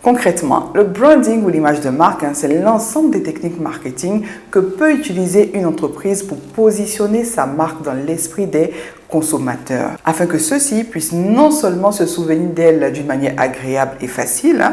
Concrètement, le branding ou l'image de marque, c'est l'ensemble des techniques marketing que peut utiliser une entreprise pour positionner sa marque dans l'esprit des consommateurs, afin que ceux-ci puissent non seulement se souvenir d'elle d'une manière agréable et facile,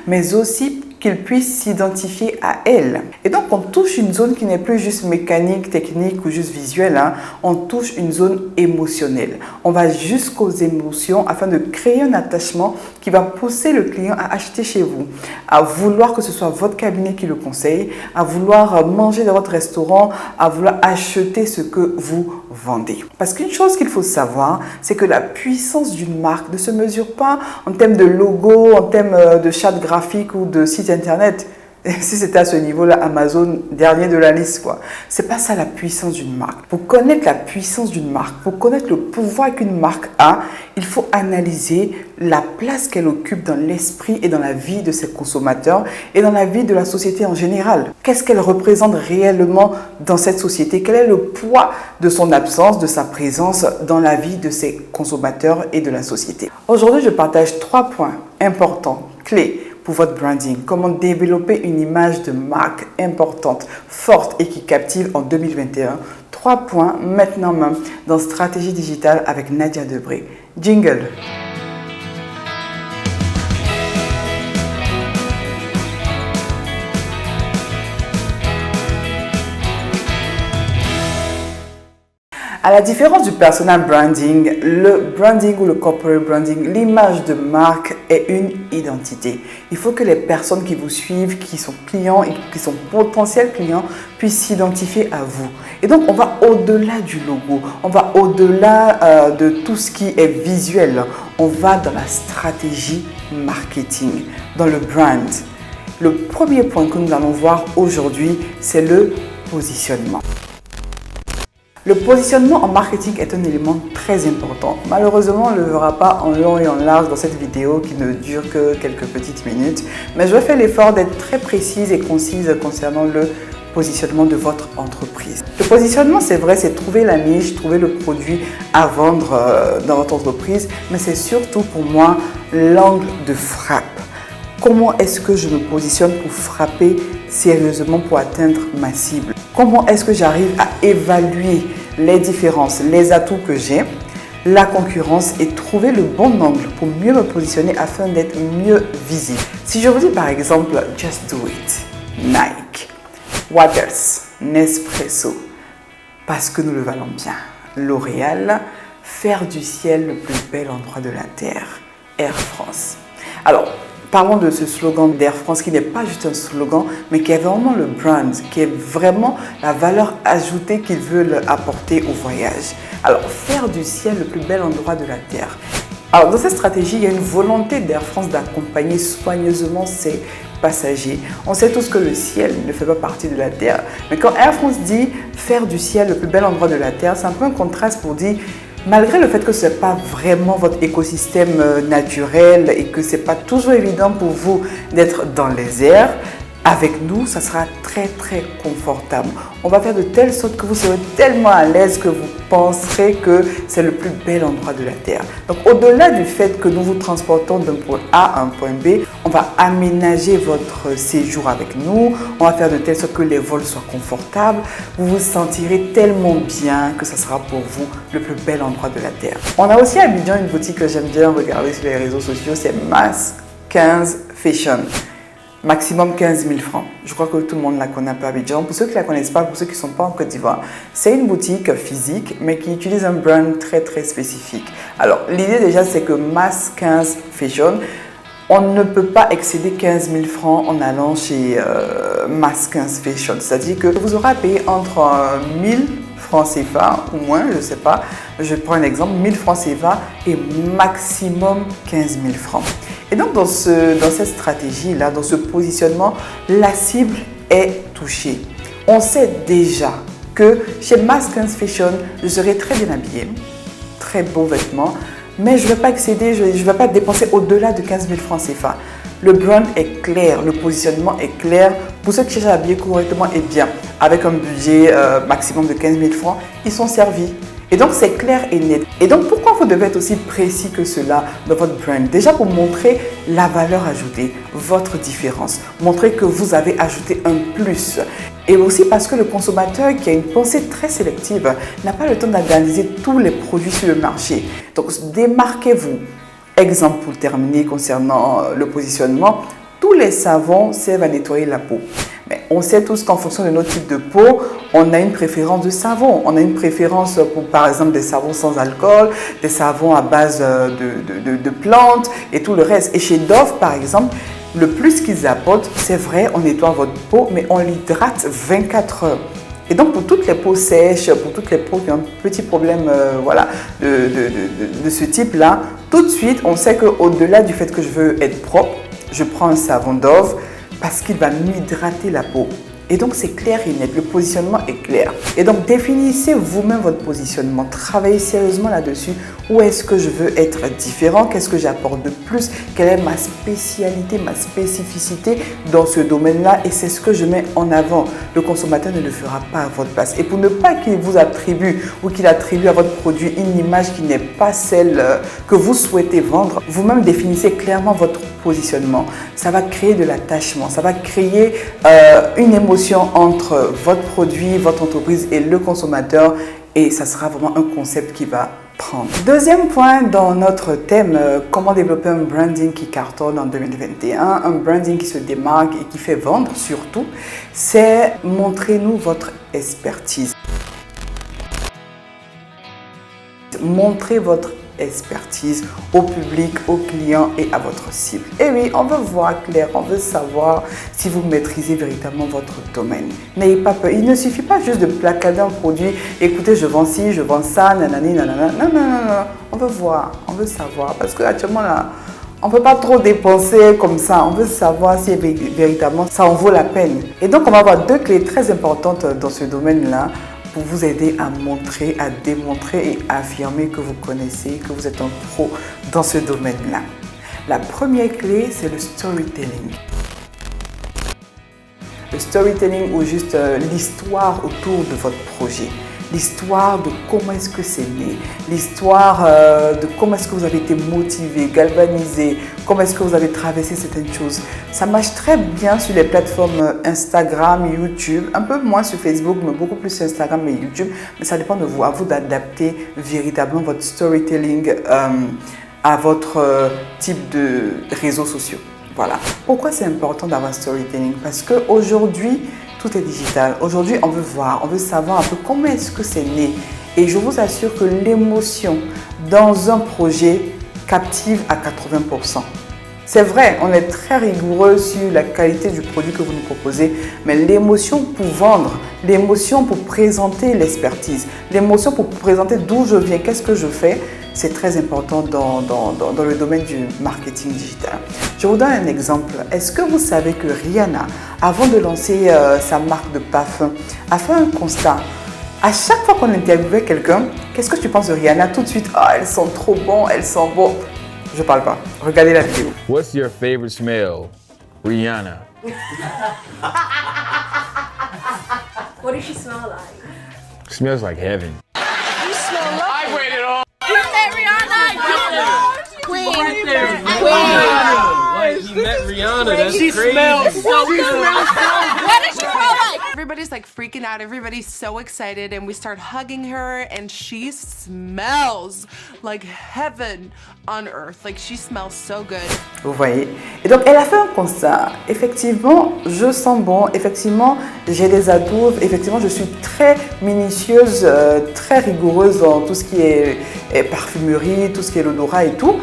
mais aussi qu'ils puissent s'identifier à elle. Et donc, on touche une zone qui n'est plus juste mécanique, technique ou juste visuelle. On touche une zone émotionnelle. On va jusqu'aux émotions afin de créer un attachement qui va pousser le client à acheter chez vous, à vouloir que ce soit votre cabinet qui le conseille, à vouloir manger dans votre restaurant, à vouloir acheter ce que vous vendez. Parce qu'une chose qu'il faut savoir, c'est que la puissance d'une marque ne se mesure pas en termes de logo, en termes de charte graphique ou de site internet. Si c'était à ce niveau-là, Amazon, dernier de la liste, quoi. C'est pas ça la puissance d'une marque. Pour connaître la puissance d'une marque, pour connaître le pouvoir qu'une marque a, il faut analyser la place qu'elle occupe dans l'esprit et dans la vie de ses consommateurs et dans la vie de la société en général. Qu'est-ce qu'elle représente réellement dans cette société? Quel est le poids de son absence, de sa présence dans la vie de ses consommateurs et de la société? Aujourd'hui, je partage 3 points importants, clés, pour votre branding. Comment développer une image de marque importante, forte et qui captive en 2021. 3 points maintenant même dans Stratégie Digitale avec Nadia Debré. Jingle. À la différence du personal branding, le branding ou le corporate branding, l'image de marque est une identité. Il faut que les personnes qui vous suivent, qui sont clients et qui sont potentiels clients, puissent s'identifier à vous. Et donc, on va au-delà du logo, on va au-delà de tout ce qui est visuel. On va dans la stratégie marketing, dans le brand. Le premier point que nous allons voir aujourd'hui, c'est le positionnement. Le positionnement en marketing est un élément très important. Malheureusement, on ne le verra pas en long et en large dans cette vidéo qui ne dure que quelques petites minutes. Mais je vais faire l'effort d'être très précise et concise concernant le positionnement de votre entreprise. Le positionnement, c'est vrai, c'est trouver la niche, trouver le produit à vendre dans votre entreprise. Mais c'est surtout pour moi l'angle de frappe. Comment est-ce que je me positionne pour frapper sérieusement pour atteindre ma cible? Comment est-ce que j'arrive à évaluer les différences, les atouts que j'ai, la concurrence et trouver le bon angle pour mieux me positionner afin d'être mieux visible? Si je vous dis par exemple Just Do It, Nike, Waters, Nespresso, parce que nous le valons bien, L'Oréal, faire du ciel le plus bel endroit de la terre, Air France. Alors, parlons de ce slogan d'Air France qui n'est pas juste un slogan, mais qui est vraiment le brand, qui est vraiment la valeur ajoutée qu'ils veulent apporter au voyage. Alors, faire du ciel le plus bel endroit de la Terre. Alors, dans cette stratégie, il y a une volonté d'Air France d'accompagner soigneusement ses passagers. On sait tous que le ciel ne fait pas partie de la Terre, mais quand Air France dit faire du ciel le plus bel endroit de la Terre, c'est un peu un contraste pour dire malgré le fait que ce n'est pas vraiment votre écosystème naturel et que ce n'est pas toujours évident pour vous d'être dans les airs, avec nous, ça sera très confortable. On va faire de telle sorte que vous serez tellement à l'aise que vous penserez que c'est le plus bel endroit de la Terre. Donc au-delà du fait que nous vous transportons d'un point A à un point B, on va aménager votre séjour avec nous. On va faire de telle sorte que les vols soient confortables. Vous vous sentirez tellement bien que ça sera pour vous le plus bel endroit de la Terre. On a aussi à Abidjan une boutique que j'aime bien regarder sur les réseaux sociaux, c'est Mas 15 Fashion. Maximum 15 000 francs. Je crois que tout le monde la connaît à Abidjan. Pour ceux qui ne la connaissent pas, pour ceux qui ne sont pas en Côte d'Ivoire, c'est une boutique physique, mais qui utilise un brand très spécifique. Alors, l'idée déjà, c'est que Mas 15 Fashion, on ne peut pas excéder 15 000 francs en allant chez Mas 15 Fashion. C'est-à-dire que vous aurez à payer entre 1000 francs CFA ou moins, je ne sais pas. Je prends un exemple, 1000 francs CFA et maximum 15 000 francs. Et donc, dans cette stratégie-là, dans ce positionnement, la cible est touchée. On sait déjà que chez Mas 15 Fashion, je serai très bien habillée, très beaux vêtements, mais je ne vais pas excéder, je ne vais pas dépenser au-delà de 15 000 francs CFA. Le brand est clair, le positionnement est clair. Pour ceux qui cherchent à habiller correctement et bien, avec un budget maximum de 15 000 francs, ils sont servis. Et donc, c'est clair et net. Et donc, pourquoi vous devez être aussi précis que cela dans votre brand? Déjà, pour montrer la valeur ajoutée, votre différence. Montrer que vous avez ajouté un plus. Et aussi parce que le consommateur qui a une pensée très sélective n'a pas le temps d'analyser tous les produits sur le marché. Donc, démarquez-vous. Exemple pour terminer concernant le positionnement, tous les savons servent à nettoyer la peau. Mais on sait tous qu'en fonction de notre type de peau, on a une préférence de savon. On a une préférence pour, par exemple, des savons sans alcool, des savons à base de plantes et tout le reste. Et chez Dove, par exemple, le plus qu'ils apportent, c'est vrai, on nettoie votre peau, mais on l'hydrate 24 heures. Et donc, pour toutes les peaux sèches, pour toutes les peaux qui ont un petit problème voilà, de ce type-là, tout de suite, on sait qu'au-delà du fait que je veux être propre, je prends un savon Dove parce qu'il va m'hydrater la peau. Et donc, c'est clair et net. Le positionnement est clair. Et donc, définissez vous-même votre positionnement. Travaillez sérieusement là-dessus. Où est-ce que je veux être différent? Qu'est-ce que j'apporte de plus? Quelle est ma spécialité, ma spécificité dans ce domaine-là? Et c'est ce que je mets en avant. Le consommateur ne le fera pas à votre place. Et pour ne pas qu'il vous attribue ou qu'il attribue à votre produit une image qui n'est pas celle que vous souhaitez vendre, vous-même définissez clairement votre positionnement. Ça va créer de l'attachement. Ça va créer une émotion entre votre produit, votre entreprise et le consommateur, et ça sera vraiment un concept qui va prendre. Deuxième point dans notre thème, comment développer un branding qui cartonne en 2021, un branding qui se démarque et qui fait vendre surtout, c'est montrez-nous votre expertise. Montrez votre expertise au public, aux clients et à votre cible. Et oui, on veut voir clair, on veut savoir si vous maîtrisez véritablement votre domaine. N'ayez pas peur, il ne suffit pas juste de placader un produit, écoutez, je vends ci, je vends ça, nanani, nanana. Non, non, non, non, on veut voir, on veut savoir, parce qu'actuellement là, on ne peut pas trop dépenser comme ça, on veut savoir si véritablement ça en vaut la peine. Et donc, on va avoir deux clés très importantes dans ce domaine-là, pour vous aider à montrer, à démontrer et à affirmer que vous connaissez, que vous êtes un pro dans ce domaine-là. La première clé, c'est le storytelling. Le storytelling ou juste l'histoire autour de votre projet. L'histoire de comment est-ce que c'est né, l'histoire de comment est-ce que vous avez été motivé, galvanisé, comment est-ce que vous avez traversé certaines choses. Ça marche très bien sur les plateformes Instagram, YouTube, un peu moins sur Facebook, mais beaucoup plus sur Instagram et YouTube. Mais ça dépend de vous, à vous d'adapter véritablement votre storytelling à votre type de réseaux sociaux. Voilà. Pourquoi c'est important d'avoir un storytelling? Parce qu'aujourd'hui, tout est digital. Aujourd'hui, on veut voir, on veut savoir un peu comment est-ce que c'est né. Et je vous assure que l'émotion dans un projet captive à 80%. C'est vrai, on est très rigoureux sur la qualité du produit que vous nous proposez, mais l'émotion pour vendre, l'émotion pour présenter l'expertise, l'émotion pour présenter d'où je viens, qu'est-ce que je fais, c'est très important dans le domaine du marketing digital. Je vous donne un exemple. Est-ce que vous savez que Rihanna, avant de lancer sa marque de parfum, a fait un constat? À chaque fois qu'on interviewait quelqu'un, qu'est-ce que tu penses de Rihanna? Tout de suite, oh, elles sont trop bonnes, elles sont bonnes. Je parle pas. Regardez la vidéo. What's your favorite smell? Rihanna. What does she smell like? Smells like heaven. You smell lovely. I waited all. You met Rihanna? Queen. Like, he met Rihanna, that's She crazy. smells so good. What does she smell like? Everybody's like freaking out. Everybody's so excited, and we start hugging her, and she smells like heaven on earth. Like, she smells so good. Vous voyez? Et donc, elle a fait un constat. Effectivement, je sens bon. Effectivement, j'ai des atouts. Effectivement, je suis très minutieuse, très rigoureuse dans tout ce qui est parfumerie, tout ce qui est l'odorat et tout.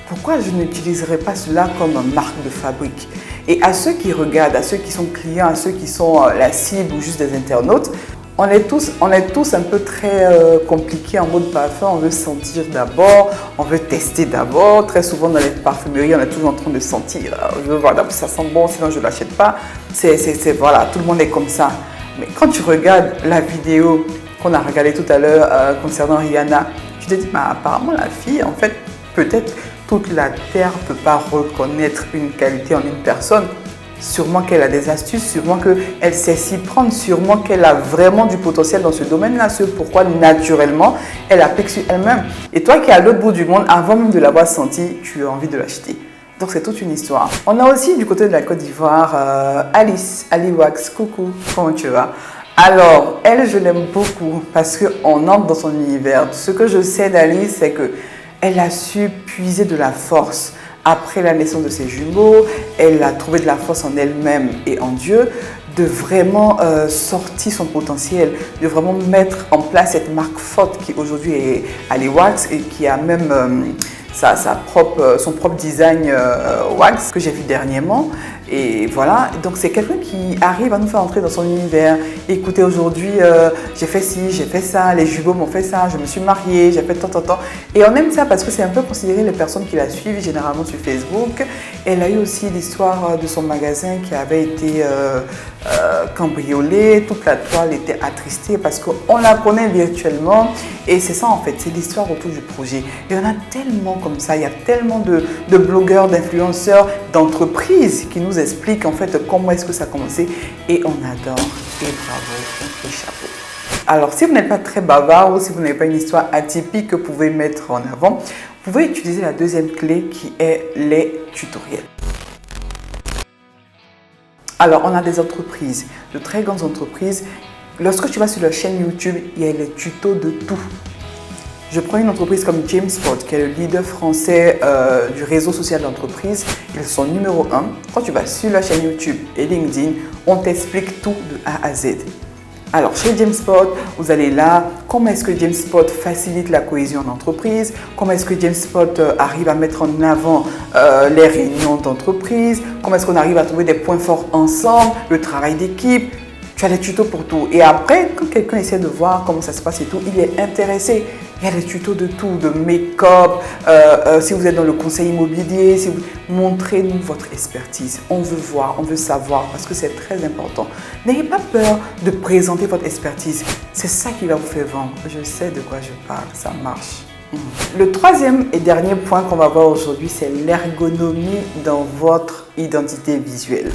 Pourquoi je n'utiliserais pas cela comme marque de fabrique? Et à ceux qui regardent, à ceux qui sont clients, à ceux qui sont la cible ou juste des internautes, on est tous un peu très compliqués en mode parfum. On veut sentir d'abord, on veut tester d'abord. Très souvent dans les parfumeries, on est toujours en train de sentir. Je veux voir d'abord si ça sent bon, sinon je ne l'achète pas. Voilà, tout le monde est comme ça. Mais quand tu regardes la vidéo qu'on a regardée tout à l'heure concernant Rihanna, tu te dis, bah, apparemment la fille, en fait, peut-être toute la terre ne peut pas reconnaître une qualité en une personne. Sûrement qu'elle a des astuces, sûrement qu'elle sait s'y prendre, sûrement qu'elle a vraiment du potentiel dans ce domaine-là. C'est pourquoi, naturellement, elle applique sur elle-même. Et toi qui es à l'autre bout du monde, avant même de l'avoir senti, tu as envie de l'acheter. Donc, c'est toute une histoire. On a aussi du côté de la Côte d'Ivoire, Alice, Ali Wax. Coucou, comment tu vas? Alors, elle, je l'aime beaucoup parce qu'on entre dans son univers. Ce que je sais d'Alice, c'est qu'elle a su puiser de la force. Après la naissance de ses jumeaux, elle a trouvé de la force en elle-même et en Dieu de vraiment sortir son potentiel, de vraiment mettre en place cette marque forte qui aujourd'hui est Ali Wax et qui a même son propre design wax que j'ai vu dernièrement. Et voilà, donc c'est quelqu'un qui arrive à nous faire entrer dans son univers. Écoutez, aujourd'hui, j'ai fait ci, j'ai fait ça, les jumeaux m'ont fait ça, je me suis mariée, j'ai fait tant. Et on aime ça parce que c'est un peu considéré les personnes qui la suivent généralement sur Facebook. Elle a eu aussi l'histoire de son magasin qui avait été cambriolé, toute la toile était attristée parce qu'on la connaît virtuellement. Et c'est ça en fait, c'est l'histoire autour du projet. Et on a tellement comme ça, il y a tellement de blogueurs, d'influenceurs, d'entreprises qui nous expliquent en fait comment est-ce que ça a commencé. Et on adore, et bravo, et chapeau. Alors si vous n'êtes pas très bavard ou si vous n'avez pas une histoire atypique que vous pouvez mettre en avant, vous pouvez utiliser la deuxième clé qui est les tutoriels. Alors, on a des entreprises, de très grandes entreprises. Lorsque tu vas sur leur chaîne YouTube, il y a les tutos de tout. Je prends une entreprise comme Jamespot, qui est le leader français du réseau social d'entreprise. Ils sont numéro 1. Quand tu vas sur la chaîne YouTube et LinkedIn, on t'explique tout de A à Z. Alors, chez Jamespot, vous allez là, comment est-ce que Jamespot facilite la cohésion d'entreprise, comment est-ce que Jamespot arrive à mettre en avant les réunions d'entreprise, comment est-ce qu'on arrive à trouver des points forts ensemble, le travail d'équipe. Tu as des tutos pour tout. Et après, quand quelqu'un essaie de voir comment ça se passe et tout, il est intéressé. Il y a des tutos de tout, de make-up, si vous êtes dans le conseil immobilier, montrez-nous votre expertise. On veut voir, on veut savoir parce que c'est très important. N'ayez pas peur de présenter votre expertise. C'est ça qui va vous faire vendre. Je sais de quoi je parle, ça marche. Le troisième et dernier point qu'on va voir aujourd'hui, c'est l'ergonomie dans votre identité visuelle.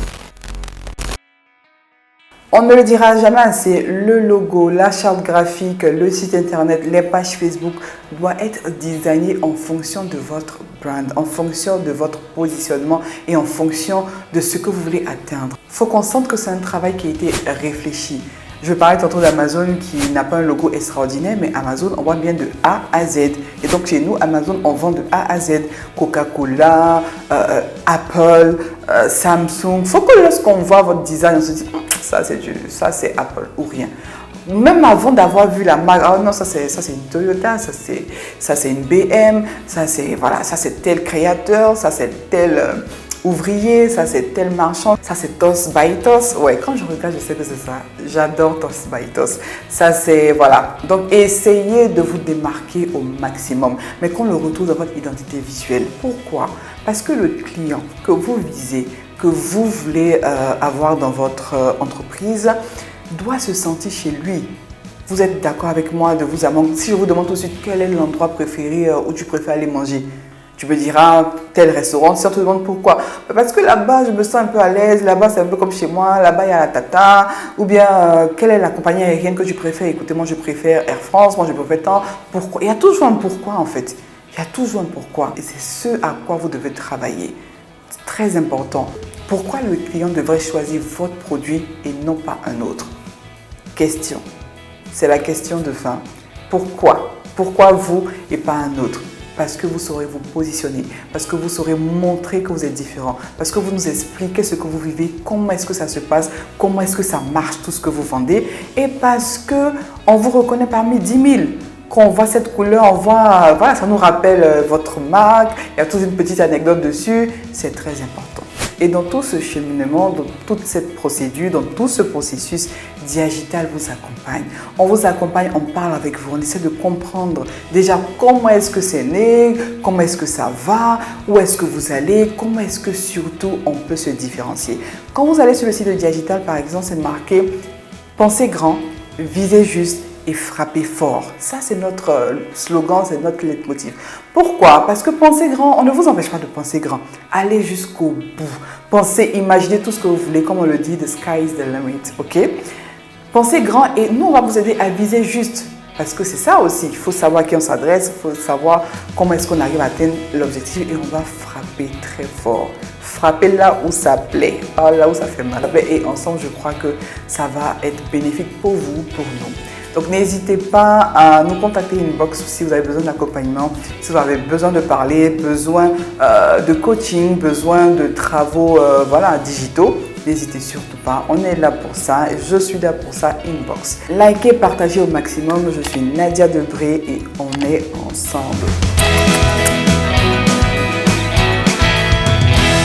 On ne le dira jamais assez, le logo, la charte graphique, le site internet, les pages Facebook doivent être designés en fonction de votre brand, en fonction de votre positionnement et en fonction de ce que vous voulez atteindre. Il faut qu'on sente que c'est un travail qui a été réfléchi. Je parlais tantôt d'Amazon qui n'a pas un logo extraordinaire, mais Amazon, on voit bien de A à Z. Et donc chez nous, Amazon, on vend de A à Z. Coca-Cola, Apple, Samsung. Il faut que lorsqu'on voit votre design, on se dit, ça c'est Apple ou rien. Même avant d'avoir vu la marque, oh non, ça c'est une Toyota, ça c'est une BM, ça c'est tel créateur, ça c'est tel ouvrier, ça c'est tel marchand, ça c'est Tos by Tos. Ouais, quand je regarde, je sais que c'est ça. J'adore Tos by Tos. Ça c'est, voilà. Donc, essayez de vous démarquer au maximum. Mais qu'on le retrouve dans votre identité visuelle. Pourquoi? Parce que le client que vous visez, que vous voulez avoir dans votre entreprise, doit se sentir chez lui. Vous êtes d'accord avec moi de vous amener? Si je vous demande tout de suite quel est l'endroit préféré où tu préfères aller manger, tu me diras tel restaurant. Si on te demande pourquoi, parce que là-bas je me sens un peu à l'aise, là-bas c'est un peu comme chez moi, là-bas il y a la Tata, ou bien quelle est la compagnie aérienne que tu préfères? Écoutez, moi je préfère Air France, moi je préfère tant. Pourquoi? Il y a toujours un pourquoi en fait. Il y a toujours un pourquoi et c'est ce à quoi vous devez travailler. C'est très important. Pourquoi le client devrait choisir votre produit et non pas un autre? Question. C'est la question de fin. Pourquoi? Pourquoi vous et pas un autre? Parce que vous saurez vous positionner, parce que vous saurez montrer que vous êtes différent, parce que vous nous expliquez ce que vous vivez, comment est-ce que ça se passe, comment est-ce que ça marche tout ce que vous vendez, et parce qu'on vous reconnaît parmi 10 000. Quand on voit cette couleur, on voit, voilà, ça nous rappelle votre marque, il y a toute une petite anecdote dessus, c'est très important. Et dans tout ce cheminement, dans toute cette procédure, dans tout ce processus, Diagital vous accompagne. On vous accompagne, on parle avec vous, on essaie de comprendre déjà comment est-ce que c'est né, comment est-ce que ça va, où est-ce que vous allez, comment est-ce que surtout on peut se différencier. Quand vous allez sur le site de Diagital, par exemple, c'est marqué « Pensez grand, visez juste et frappez fort. Ça, c'est notre slogan, c'est notre leitmotiv. Pourquoi? Parce que penser grand, on ne vous empêche pas de penser grand. Allez jusqu'au bout. Pensez, imaginez tout ce que vous voulez, comme on le dit, the sky is the limit, ok? Pensez grand et nous, on va vous aider à viser juste. Parce que c'est ça aussi, il faut savoir à qui on s'adresse, il faut savoir comment est-ce qu'on arrive à atteindre l'objectif et on va frapper très fort. Frapper là où ça plaît, pas là où ça fait mal. Et ensemble, je crois que ça va être bénéfique pour vous, pour nous. Donc n'hésitez pas à nous contacter inbox si vous avez besoin d'accompagnement, si vous avez besoin de parler, besoin de coaching, besoin de travaux voilà, digitaux. N'hésitez surtout pas, on est là pour ça et je suis là pour ça, inbox. Likez, partagez au maximum, je suis Nadia Debré et on est ensemble.